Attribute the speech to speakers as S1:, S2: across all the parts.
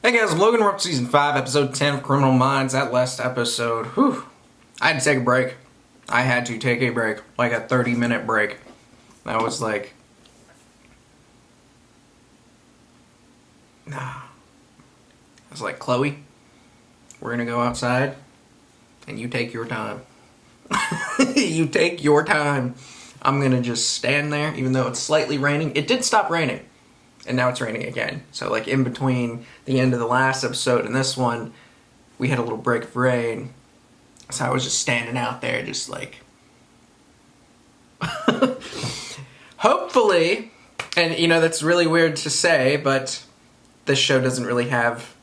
S1: Hey guys, Logan Richardson, Season 5, Episode 10 of Criminal Minds. That last episode, whew, I had to take a break. I had to take a break, like a 30-minute break. I was like, nah. I was like, Chloe, we're gonna go outside, and you take your time. You take your time. I'm gonna just stand there, even though it's slightly raining. It did stop raining. And now it's raining again. So like in between the end of the last episode and this one, we had a little break of rain. So I was just standing out there just like... Hopefully, and you know that's really weird to say, but this show doesn't really have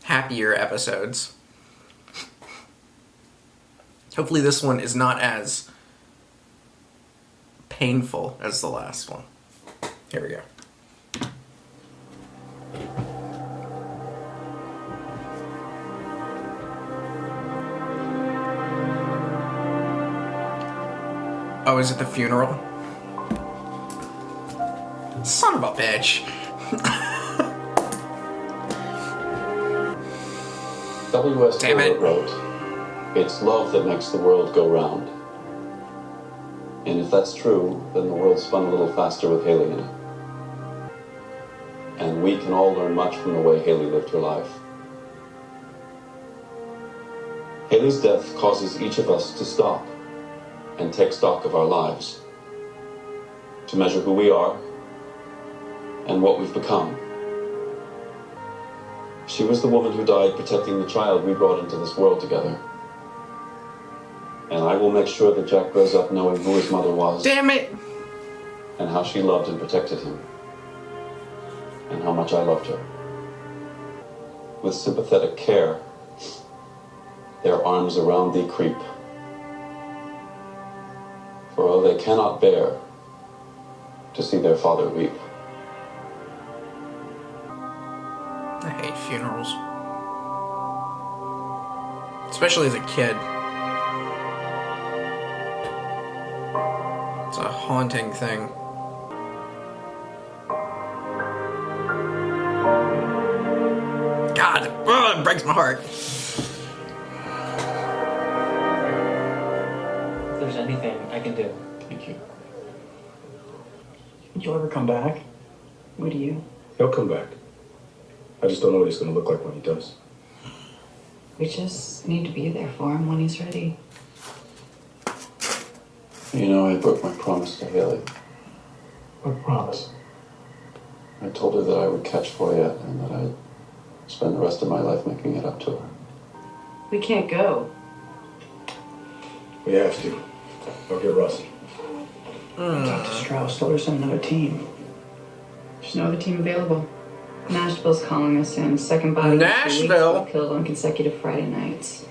S1: happier episodes. Hopefully this one is not as painful as the last one. Here we go. Oh, is it the funeral? Son of a bitch.
S2: W.S.
S1: Damn it.
S2: wrote, "It's love that makes the world go round." And if that's true, then the world spun a little faster with Haley in it. And we can all learn much from the way Haley lived her life. Haley's death causes each of us to stop and take stock of our lives, to measure who we are and what we've become. She was the woman who died protecting the child we brought into this world together. And I will make sure that Jack grows up knowing who his mother was.
S1: Damn it!
S2: And how she loved and protected him. And how much I loved her. With sympathetic care, their arms around thee creep. For oh, they cannot bear to see their father weep.
S1: I hate funerals. Especially as a kid. It's a haunting thing. God, it breaks my heart.
S3: If there's anything I can do.
S2: Thank you.
S3: Would you ever come back?
S4: Would you?
S5: He'll come back. I just don't know what he's going to look like when he does.
S4: We just need to be there for him when he's ready.
S2: You know, I broke my promise to Haley.
S5: What promise?
S2: I told her that I would catch Foyette and that I'd spend the rest of my life making it up to her.
S4: We can't go.
S5: We have to. I'll get Rossi.
S3: Dr. Strauss told her some another team.
S4: There's no other team available. Nashville's calling us in. Second body in 2 weeks,
S1: Nashville?
S4: killed on consecutive Friday nights.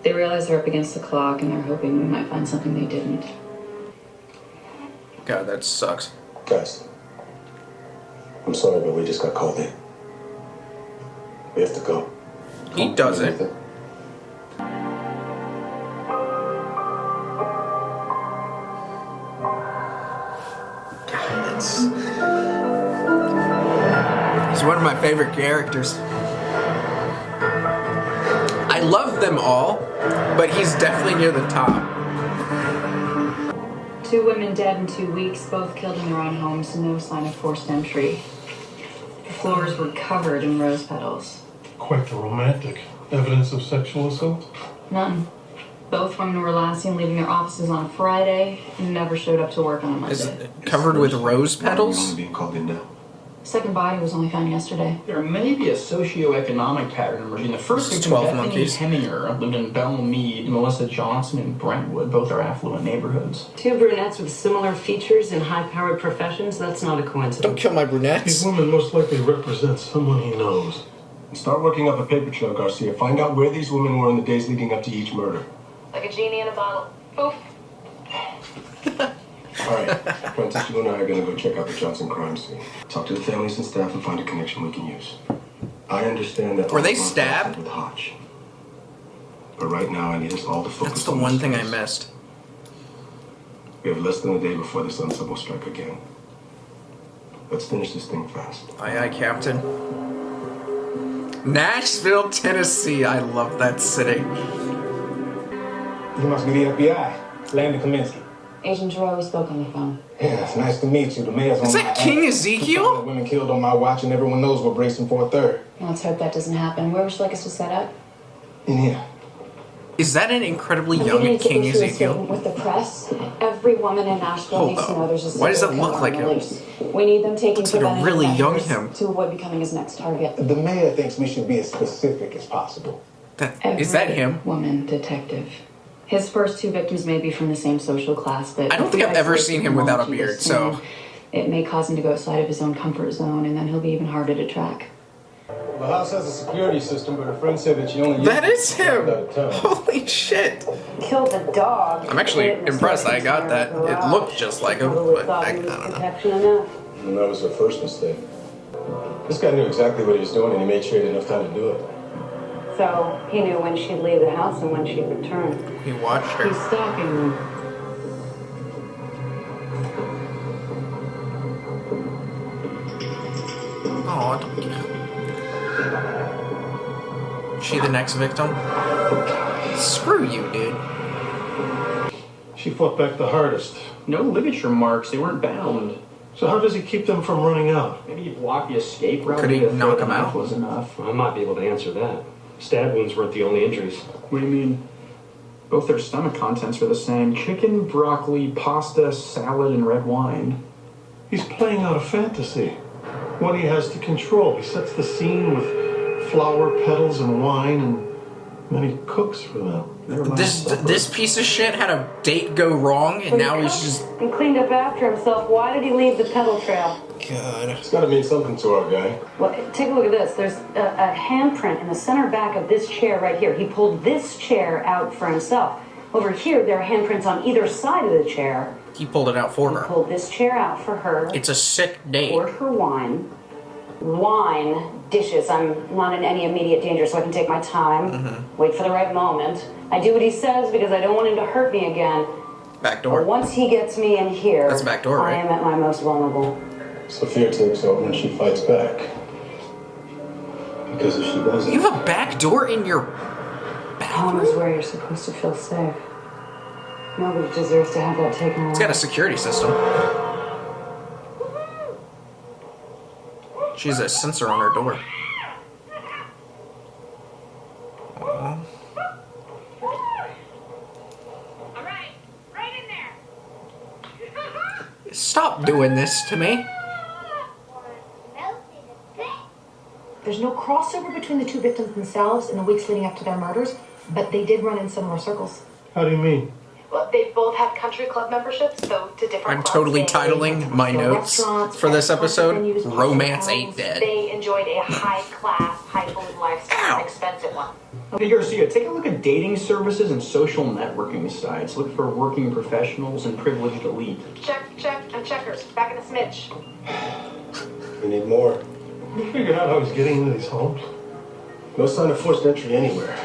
S4: They realize they're up against the clock and they're hoping we might find something they didn't.
S1: God, that sucks.
S5: Guys, I'm sorry, but we just got called in. We have to go.
S1: He doesn't. God, that's... He's one of my favorite characters. I love them all, but he's definitely near the top.
S4: 2 women dead in 2 weeks, both killed in their own homes, no sign of forced entry. The floors were covered in rose petals.
S6: Quite the romantic. Evidence of sexual assault?
S4: None. Both women were last seen leaving their offices on a Friday and never showed up to work on a Monday.
S1: Is it covered with rose petals?
S5: You're only being called in now.
S4: Second body was only found yesterday.
S3: There may be a socioeconomic pattern emerging. The first
S1: It's
S3: victim,
S1: 12
S3: Bethany
S1: monkeys.
S3: Heminger, lived in Belle Meade. Melissa Johnson in Brentwood. Both are affluent neighborhoods.
S7: 2 brunettes with similar features in high-powered professions, that's not a coincidence.
S1: Don't kill my
S6: These
S1: brunettes.
S6: women most likely represent someone he knows.
S5: Start working up a paper trail, Garcia. Find out where these women were in the days leading up to each murder.
S7: Like a genie in a bottle. Poof.
S5: All right, Prentice, you and I are going to go check out the Johnson crime scene. Talk to the families and staff and find a connection we can use. I understand that...
S1: Were they
S5: all of our
S1: stabbed?
S5: thoughts are with Hodge. But right now, I need us all to focus
S1: That's the
S5: on
S1: one
S5: this
S1: thing I
S5: case.
S1: missed.
S5: We have less than a day before the sunset will strike again. Let's finish this thing fast.
S1: Aye, aye, Captain. Nashville, Tennessee. I love that city.
S8: You must be the FBI. Landon Kaminsky.
S4: Agent Giroux spoke on the phone.
S8: Yeah, it's nice to meet you. The mayor's on
S1: Is
S8: my
S1: that King
S8: ass.
S1: Ezekiel?
S8: Women killed on my watch, and everyone knows we're bracing for a third.
S4: Well, let's hope that doesn't happen. Where would you like us to set up?
S8: In here.
S1: Is that an incredibly
S4: I'm
S1: young
S4: beginning to
S1: King
S4: issue a
S1: Ezekiel?
S4: statement with the press. Every woman in Nashville
S1: Hold
S4: needs to
S1: up.
S4: know there's a
S1: Why does
S4: serial
S1: it look
S4: killer
S1: like
S4: on the
S1: him?
S4: loose. We need them taking
S1: Looks like a
S4: preventative
S1: really young
S4: measures
S1: him.
S4: to avoid becoming his next target.
S8: The mayor thinks we should be as specific as possible.
S1: Is that him?
S4: Woman detective. His first two victims may be from the same social class, but
S1: I don't think I've ever seen him without a beard, so...
S4: It may cause him to go outside of his own comfort zone, and then he'll be even harder to track.
S5: The house has a security system, but a friend said that you only use
S1: That is him!
S5: it out of town.
S1: Holy shit!
S7: Killed the dog.
S1: I'm actually impressed I got that. It looked just like him, but I don't know.
S7: Protection enough.
S5: And that was her first mistake. This guy knew exactly what he was doing, and he made sure he had enough time to do it.
S7: So he knew when she'd leave the house and when she'd return.
S1: He watched
S4: He's
S1: her.
S4: stalking them.
S1: Oh, don't She the next victim? Screw you, dude.
S6: She fought back the hardest.
S3: No ligature marks. They weren't bound.
S6: So how does he keep them from running out?
S3: Maybe he blocked the escape route.
S1: Could he
S3: Maybe the
S1: knock
S3: third
S1: him out?
S3: knife was enough.
S9: I might be able to answer that. Stab wounds weren't the only injuries.
S3: What do you mean? Both their stomach contents were the same. Chicken, broccoli, pasta, salad, and red wine.
S6: He's playing out a fantasy. One he has to control. He sets the scene with flower petals and wine, and then he cooks for them.
S1: This piece of shit had a date go wrong, and now he's just...
S7: And cleaned up after himself. Why did he leave the pedal trail?
S1: God.
S5: It's got to mean something to our guy.
S7: Well, take a look at this. There's a handprint in the center back of this chair right here. He pulled this chair out for himself. Over here, there are handprints on either side of the chair.
S1: He pulled it out for
S7: He
S1: her.
S7: pulled this chair out for her.
S1: It's a sick date.
S7: Poured her wine. Wine, dishes. I'm not in any immediate danger, so I can take my time. Wait for the right moment. I do what he says because I don't want him to hurt me again.
S1: Back
S7: But
S1: door.
S7: once he gets me in here,
S1: That's back door, right?
S7: I am at my most vulnerable.
S5: Sophia takes over and she fights back. Because if she doesn't...
S1: You have a back door in your
S4: Home is
S1: bathroom?
S4: where you're supposed to feel safe. Nobody deserves to have that taken away.
S1: It's got a security system. She has a sensor on her door. Aw. Stop doing this to me.
S10: There's no crossover between the two victims themselves in the weeks leading up to their murders, but they did run in similar circles.
S6: How do you mean?
S10: Well, they both have country club memberships, though to different
S1: I'm
S10: clubs.
S1: totally
S10: They
S1: titling
S10: went to
S1: my
S10: restaurants,
S1: notes for this episode,
S10: concert venues,
S1: Romance
S10: homes.
S1: Ain't Dead.
S10: They enjoyed a high-class, high-food lifestyle,
S1: Ow.
S10: an expensive one.
S3: Hey Garcia, take a look at dating services and social networking sites. Look for working professionals and privileged elite.
S10: Check, and checkers. Back in a smidge.
S5: We need more.
S6: You figured out how he's getting into these homes?
S5: No sign of forced entry anywhere.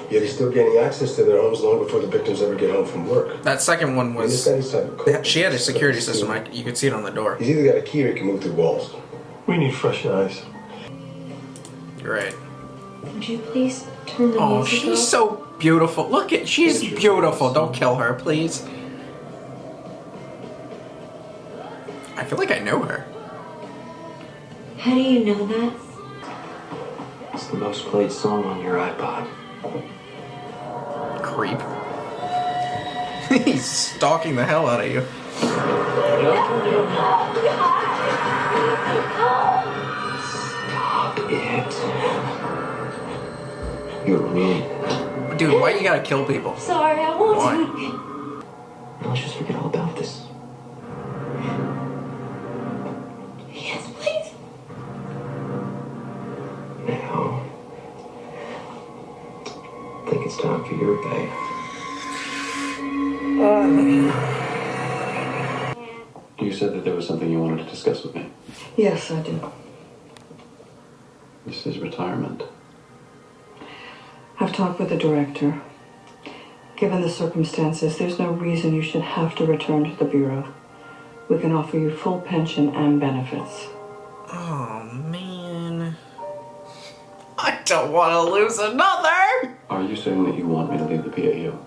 S5: Yet he's still gaining access to their homes long before the victims ever get home from work.
S1: That second one
S5: This
S1: was...
S5: guy's type of cook.
S1: She had a security system. You could see it on the door.
S5: He's either got a key or he can move through walls.
S6: We need fresh eyes.
S1: You're right.
S10: Would you please turn the
S1: Oh,
S10: music
S1: she's
S10: off?
S1: so beautiful. Look at... She's beautiful. Don't kill her, please. I feel like I know her.
S10: How do you know that?
S9: It's the most played song on your iPod.
S1: Creep. He's stalking the hell out of you.
S9: Stop it. You're mean.
S1: Dude, why you gotta kill people?
S10: Sorry, I won't.
S1: Why?
S9: Let's just forget all about this.
S10: Yes, please.
S9: Now, I think it's time for your pay. You said that there was something you wanted to discuss with me.
S4: Yes, I do.
S9: This is retirement.
S4: I've talked with the director. Given the circumstances, there's no reason you should have to return to the Bureau. We can offer you full pension and benefits.
S1: Oh, man. don't want to lose another.
S2: Are you saying that you want me to leave the PAU?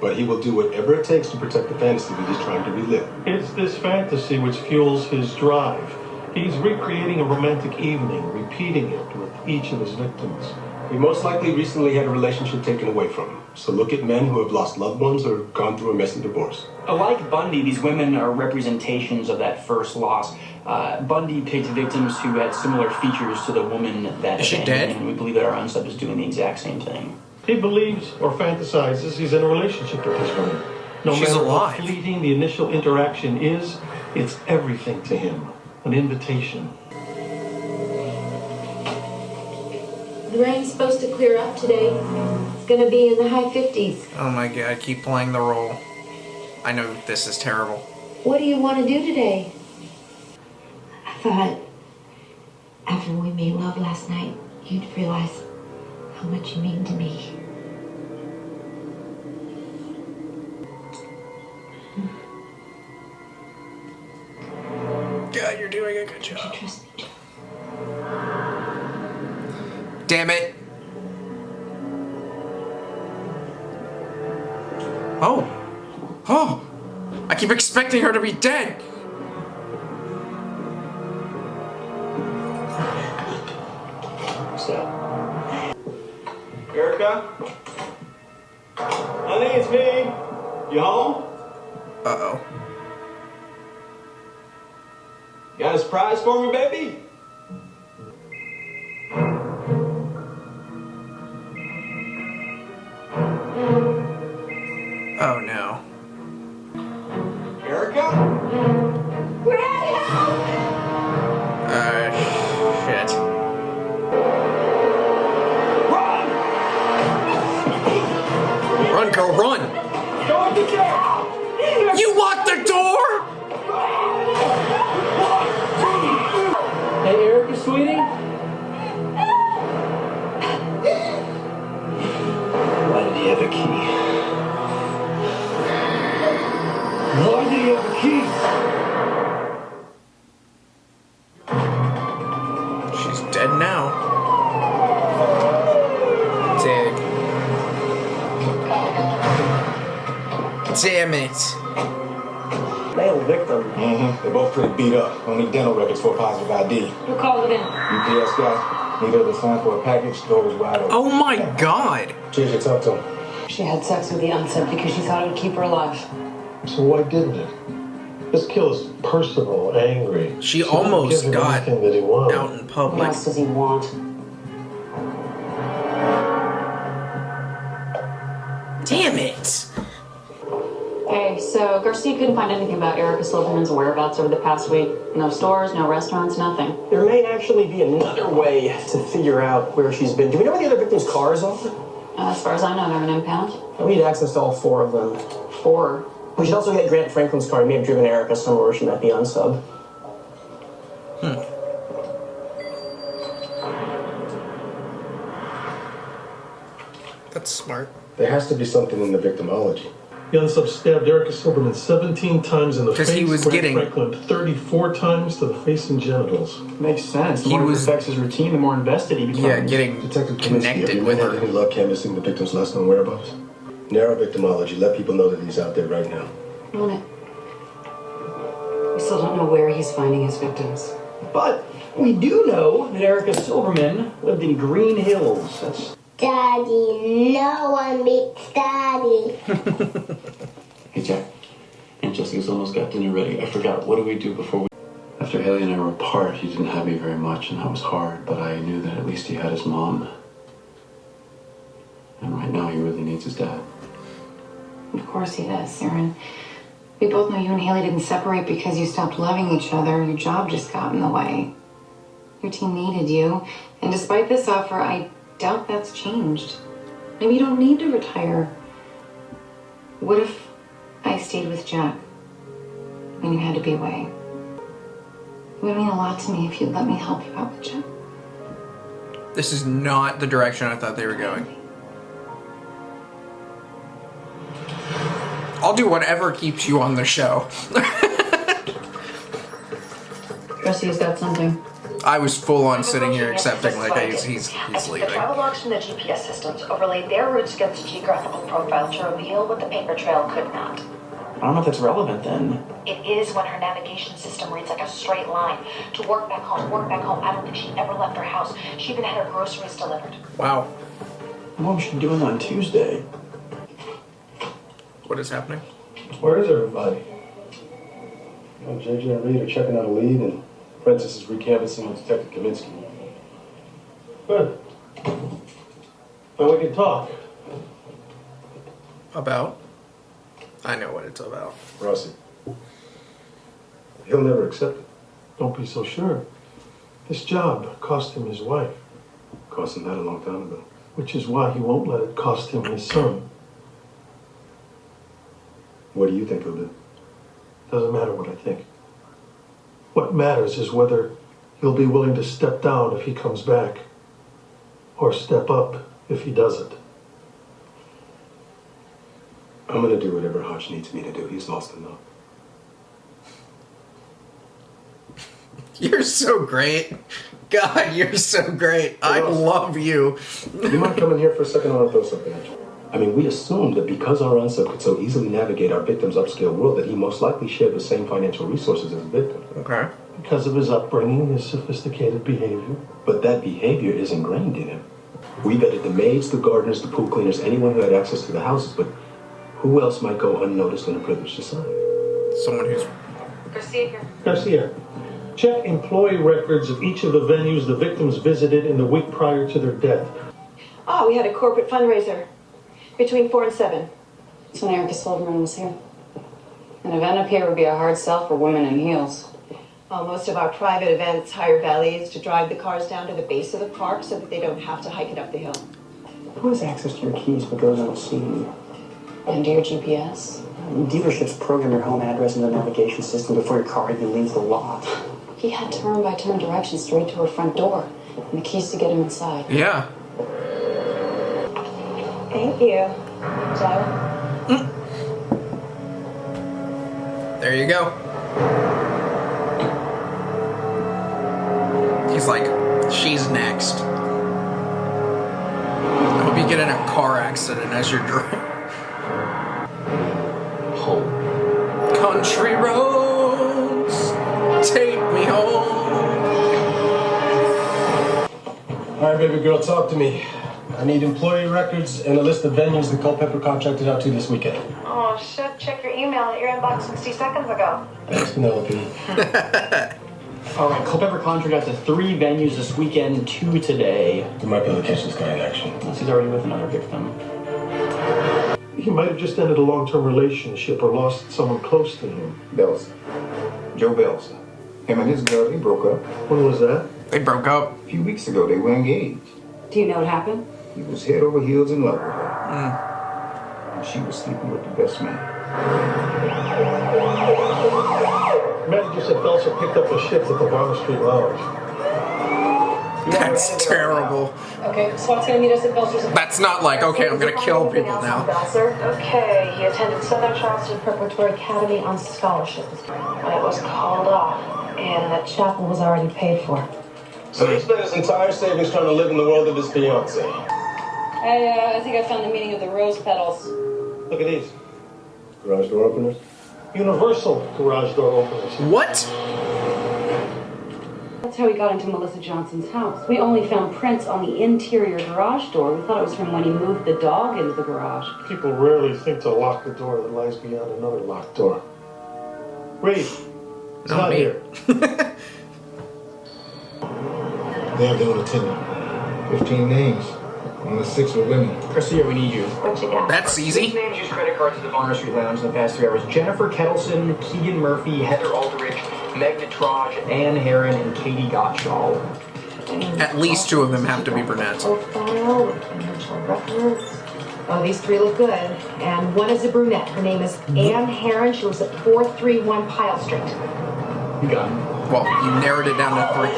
S5: But he will do whatever it takes to protect the fantasy that he's trying to relive.
S6: It's this fantasy which fuels his drive. He's recreating a romantic evening, repeating it with each of his victims.
S5: He most likely recently had a relationship taken away from him. So look at men who have lost loved ones or gone through a messy divorce.
S11: Like Bundy, these women are representations of that first loss. Bundy picked victims who had similar features to the woman that
S1: Is she
S11: abandoned
S1: dead?
S11: him, and we believe that our unsub is doing the exact same thing.
S6: He believes or fantasizes he's in a relationship with this woman. No
S1: She's
S6: matter
S1: alive.
S6: how fleeting the initial interaction is, it's everything to him. An invitation.
S10: The rain's supposed to clear up today. It's gonna be in the high 50s.
S1: Oh my god, keep playing the role. I know this is terrible.
S10: What do you want to do today? I thought after we made love last night, you'd realize how much you mean to me.
S1: God, you're doing a good
S10: You
S1: job.
S10: trust me, Joe?
S1: Damn it. Oh. Oh. I keep expecting her to be dead.
S5: Stop. Erica? Honey, it's me. You home?
S1: Uh-oh.
S5: Got a surprise for me, baby?
S1: Oh no.
S5: Erica?
S1: Shit. Run, girl, run! You locked the door?
S11: Hey, Erica, sweetie?
S5: Why did he have a key? Why did he have a key?
S1: She's dead now. Dig. Damn it.
S9: Male victim.
S8: Mm-hmm. They're both pretty beat up. Only dental records for a positive ID.
S7: Who called it in?
S8: UPS guy. Neither of the sign for a package. Door was wide open.
S1: Oh my god.
S8: Cheers, you talk to him.
S7: She had sex with the unsub because she thought it would keep her alive.
S6: So why didn't it? This kill is personal, angry.
S1: She
S6: didn't
S1: almost
S6: give him
S1: got
S6: anything that he wanted.
S1: out in
S7: What
S1: public.
S7: else does he want?
S1: Damn it.
S4: Okay, so Garcia couldn't find anything about Erica Silverman's whereabouts over the past week. No stores, no restaurants, nothing.
S9: There may actually be another way to figure out where she's been. Do we know where the other victim's cars are?
S4: As far as I know, they're an impound.
S9: We need access to all four of them.
S4: 4.
S9: We should also get Grant Franklin's car. He may have driven Erica somewhere where she might be on sub.
S1: That's smart.
S5: There has to be something in the victimology.
S6: The unsub stabbed Erica Silverman 17 times in the face.
S1: 'Cause he was
S6: Grant
S1: getting-
S6: Franklin 34 times to the face and genitals.
S3: Makes sense. The
S1: He
S3: more
S1: was-
S3: it affects his routine, the more invested he becomes.
S1: Yeah, getting
S5: Detective Kaminsky, have
S1: connected
S5: you
S1: with
S5: ever had
S1: her.
S5: any luck canvassing the victim's last known whereabouts? Narrow victimology. Let people know that he's out there right now.
S4: On it.
S7: We still don't know where he's finding his victims.
S11: But we do know that Erica Silverman lived in Green Hills. That's
S12: Daddy, no one beats Daddy.
S2: Hey, Jack. Aunt Jessica's almost got dinner ready. I forgot. What do we do before we... After Haley and I were apart, he didn't have me very much, and that was hard, but I knew that at least he had his mom. And right now, he really needs his dad.
S4: Of course he does, Aaron. We both know you and Haley didn't separate because you stopped loving each other. Your job just got in the way. Your team needed you. And despite this offer, I doubt that's changed. Maybe you don't need to retire. What if I stayed with Jack when you had to be away? It would mean a lot to me if you'd let me help you out with Jack.
S1: This is not the direction I thought they were going. I'll do whatever keeps you on the show.
S4: Garcia's got something.
S1: I was full on sitting here accepting like he's leaving.
S13: The travel logs from the GPS systems overlaid their routes against the geographical profile to reveal what the paper trail could not.
S11: I don't know if that's relevant then.
S13: It is when her navigation system reads like a straight line. To work back home, work back home. I don't think she ever left her house. She even had her groceries delivered.
S1: Wow.
S11: What was she doing on Tuesday?
S1: What is happening?
S5: Where is everybody? JJ and Reed are checking out a lead, and Francis is recanvassing with Detective Kaminsky.
S6: Good. Well, we can talk.
S1: About? I know what it's about.
S5: Rossi. He'll never accept it.
S6: Don't be so sure. This job cost him his wife.
S5: Cost him that a long time ago.
S6: Which is why he won't let it cost him his son.
S5: What do you think he'll do?
S6: Doesn't matter what I think. What matters is whether he'll be willing to step down if he comes back, or step up if he doesn't.
S5: I'm gonna do whatever Hutch needs me to do. He's lost enough.
S1: You're so great. God, you're so great. I love you.
S5: You mind coming here for a second? I want to throw something at you. I mean, we assumed that because our answer could so easily navigate our victim's upscale world that he most likely shared the same financial resources as the victim.
S1: Okay.
S6: Because of his upbringing, his sophisticated behavior.
S5: But that behavior is ingrained in him. We vetted the maids, the gardeners, the pool cleaners, anyone who had access to the houses, but who else might go unnoticed in a privileged society?
S1: Someone who's...
S13: Garcia here.
S6: Garcia, check employee records of each of the venues the victims visited in the week prior to their death.
S14: Oh, we had a corporate fundraiser between 4 and 7.
S7: That's when Erica Silverman was here. An event up here would be a hard sell for women in heels.
S14: Well, most of our private events hire valets to drive the cars down to the base of the park so that they don't have to hike it up the hill.
S11: Who has access to your keys but goes unseen?
S7: And to your GPS?
S11: Dealerships program your home address into the navigation system before your car even leaves the lot.
S7: He had turn-by-turn directions straight to her front door, and the keys to get him inside.
S1: Yeah.
S14: Thank you, Joe.
S1: There you go. He's like, she's next. I hope you get in a car accident as you're driving.
S2: Home.
S1: Country roads, take me home.
S5: All right, baby girl, talk to me. I need employee records and a list of venues that Culpepper contracted out to this weekend.
S13: Oh, shit. Check your email at your inbox 60 seconds ago.
S5: Thanks, Penelope.
S11: All right, Culpepper contracted out to 3 venues this weekend, 2 today.
S5: You might be able to catch this guy in action.
S11: Unless he's already with another victim.
S6: He might have just ended a long-term relationship or lost someone close to him.
S8: Belsa. Joe Belsa. Him and his girl, they broke up.
S6: When was that?
S1: They broke up.
S8: A few weeks ago, they were engaged.
S7: Do you know what happened?
S8: He was head over heels in love with her. And she was sleeping with the best man.
S6: Manager said Belsa picked up a shift at the Bonner Street Lounge.
S1: That's terrible.
S14: Okay, SWAT's gonna meet us at Belcher's.
S1: That's not like, okay, I'm gonna kill people now.
S13: Okay, he attended Southern Charleston Preparatory Academy on scholarship. But it was called off, and the chapel was already paid for.
S5: So he spent his entire savings trying to live in the world of his fiancée.
S7: I think I found the meaning of the rose petals.
S6: Look at these.
S5: Garage door openers?
S6: Universal garage door openers.
S1: What?
S7: That's how he got into Melissa Johnson's house. We only found prints on the interior garage door. We thought it was from when he moved the dog into the garage.
S6: People rarely think to lock the door that lies beyond another locked door. Reed, it's not
S1: me.
S6: here.
S8: They have their own attendant. 15 names. Only 6 were women.
S11: Garcia, we need you.
S13: What you got?
S1: That's easy.
S11: 6 names used credit cards at the Bonner Street Lounge in the past 3 hours. Jennifer Kettleson, Keegan Murphy, Heather Aldrich, Meg Natraj, Ann Herron, and Katie Gottschall.
S1: At least 2 of them have to be brunettes.
S14: Profile with financial records. Oh, these 3 look good. And one is a brunette. Her name is Ann Herron. She lives at 431 Pyle Street.
S11: You got it.
S1: Well, you narrowed it down to 3.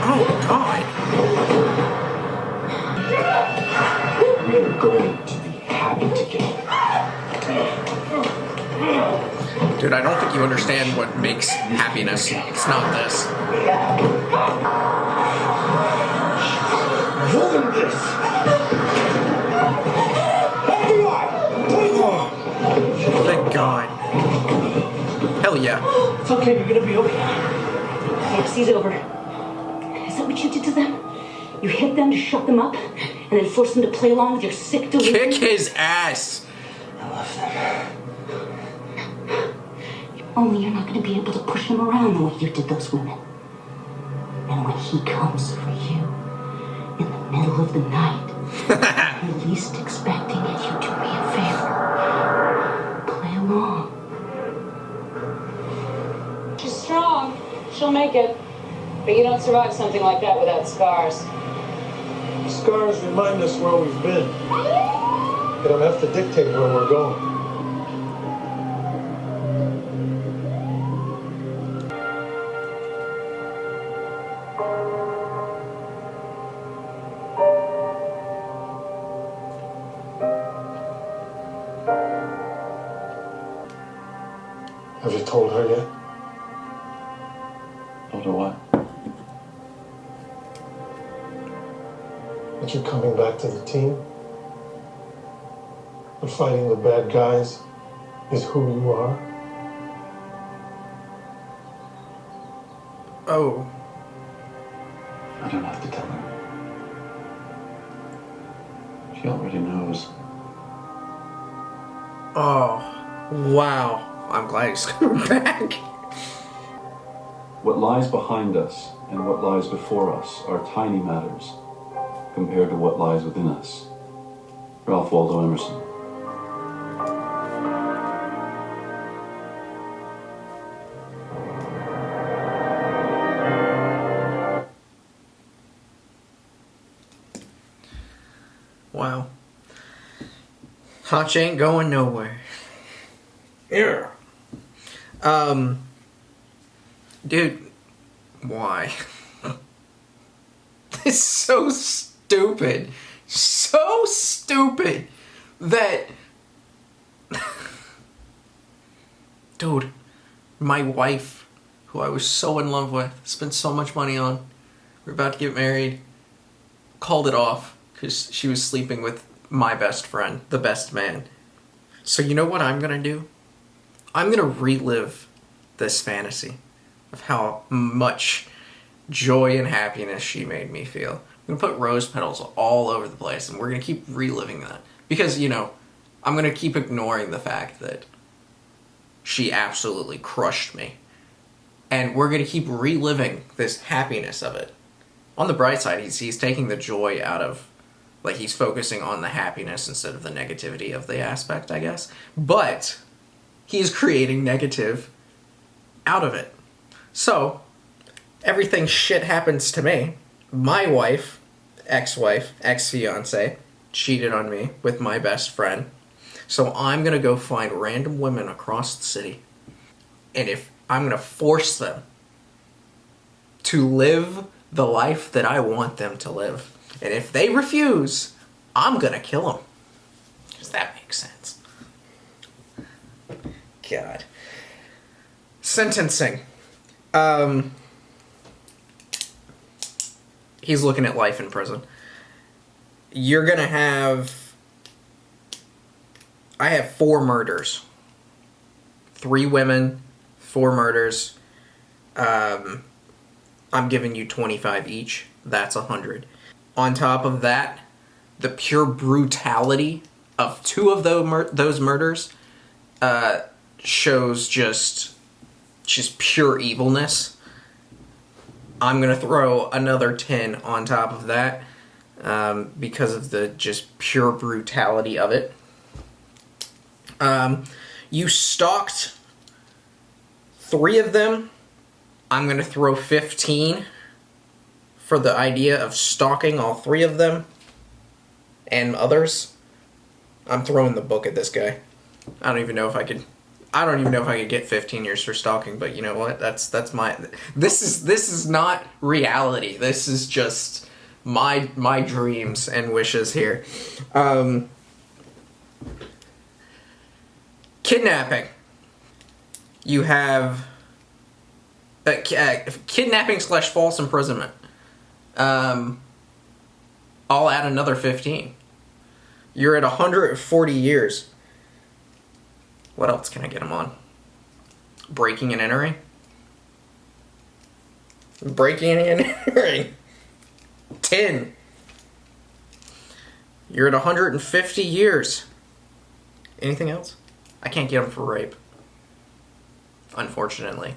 S1: Oh, God.
S8: We're going to be happy together.
S1: Dude, I don't think you understand what makes happiness. It's not this.
S6: More than this.
S1: Thank God. Hell yeah.
S6: It's okay, you're gonna be okay.
S7: Fantasy's over. Is that what you did to them? You hit them to shut them up, and then force them to play along with your sick delusion?
S1: Kick his ass.
S7: I love them. Only you're not going to be able to push him around the way you did those women. And when he comes for you, in the middle of the night, you're least expecting it, you do me a favor. Play along. She's strong. She'll make it. But you don't survive something like that without scars.
S6: Scars remind us where we've been. They don't have to dictate where we're going. Have you told her yet?
S2: Told her what?
S6: That you're coming back to the team? That fighting the bad guys is who you are?
S1: Oh.
S2: I don't have to tell her. She already knows.
S1: Oh. Wow. I'm glad he's coming back.
S2: What lies behind us and what lies before us are tiny matters compared to what lies within us. Ralph Waldo Emerson.
S1: Wow. Hotch ain't going nowhere. Yeah. Dude, why? It's so stupid. So stupid that... Dude, my wife, who I was so in love with, spent so much money on, we're about to get married, called it off because she was sleeping with my best friend, the best man. So you know what I'm gonna do? I'm gonna relive this fantasy of how much joy and happiness she made me feel. I'm gonna put rose petals all over the place and we're gonna keep reliving that. Because, you know, I'm gonna keep ignoring the fact that she absolutely crushed me. And we're gonna keep reliving this happiness of it. On the bright side, he's taking the joy out of, like, he's focusing on the happiness instead of the negativity of the aspect, I guess. But he's creating negative out of it. So, everything shit happens to me. My wife, ex-fiance, cheated on me with my best friend. So I'm gonna go find random women across the city. And if I'm gonna force them to live the life that I want them to live. And if they refuse, I'm gonna kill them. Does that make sense? God. Sentencing. He's looking at life in prison. You're gonna have... I have 4 murders. 3 women, 4 murders. I'm giving you 25 each. That's 100. On top of that, the pure brutality of 2 of those murders shows just pure evilness. I'm gonna throw another 10 on top of that because of the just pure brutality of it. You stalked 3 of them. I'm gonna throw 15 for the idea of stalking all 3 of them and others. I'm throwing the book at this guy. I don't even know if I could get 15 years for stalking, but you know what? That's my... This is not reality. This is just my dreams and wishes here. Kidnapping. You have kidnapping / false imprisonment. I'll add another 15. You're at 140 years. What else can I get him on? Breaking and entering? Breaking and entering. 10. You're at 150 years. Anything else? I can't get him for rape. Unfortunately.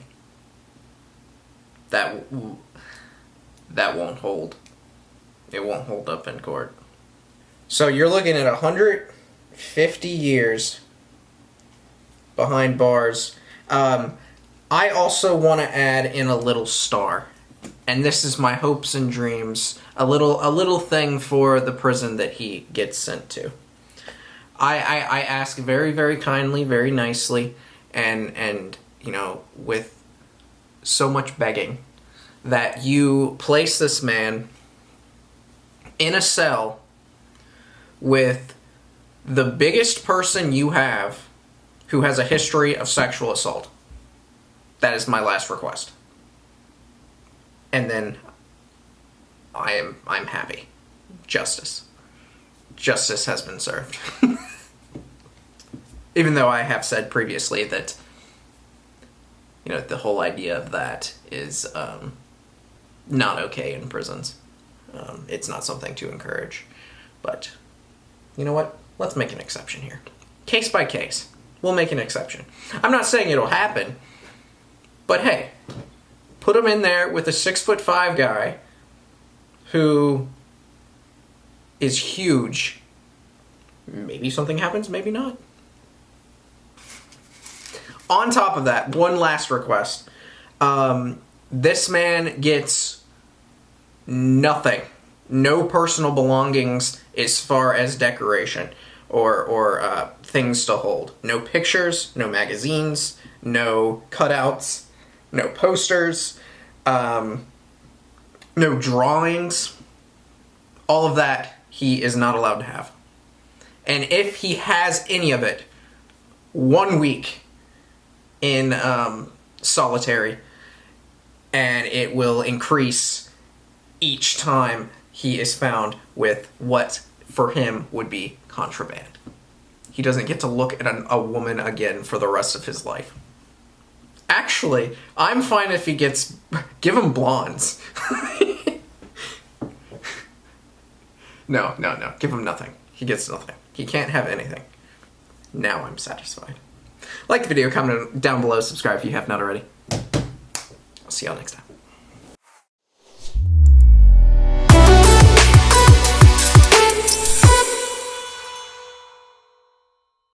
S1: That won't hold. It won't hold up in court. So you're looking at 150 years behind bars. I also want to add in a little star. And this is my hopes and dreams. A little thing for the prison that he gets sent to. I ask very, very kindly, very nicely, and you know, with so much begging, that you place this man in a cell with the biggest person you have who has a history of sexual assault. That is my last request. And then I'm happy. Justice. Justice has been served. Even though I have said previously that, you know, the whole idea of that is not okay in prisons. It's not something to encourage. But, you know what? Let's make an exception here. Case by case. We'll make an exception. I'm not saying it'll happen, but hey, put him in there with a 6'5" guy who is huge. Maybe something happens, maybe not. On top of that, one last request. This man gets nothing. No personal belongings as far as decoration or things to hold. No pictures, no magazines, no cutouts, no posters, no drawings. All of that he is not allowed to have. And if he has any of it, 1 week in solitary, and it will increase each time he is found with what for him would be contraband. He doesn't get to look at a woman again for the rest of his life. Actually, I'm fine if he gets... Give him blondes. No. Give him nothing. He gets nothing. He can't have anything. Now I'm satisfied. Like the video, comment down below, subscribe if you have not already. I'll see y'all next time.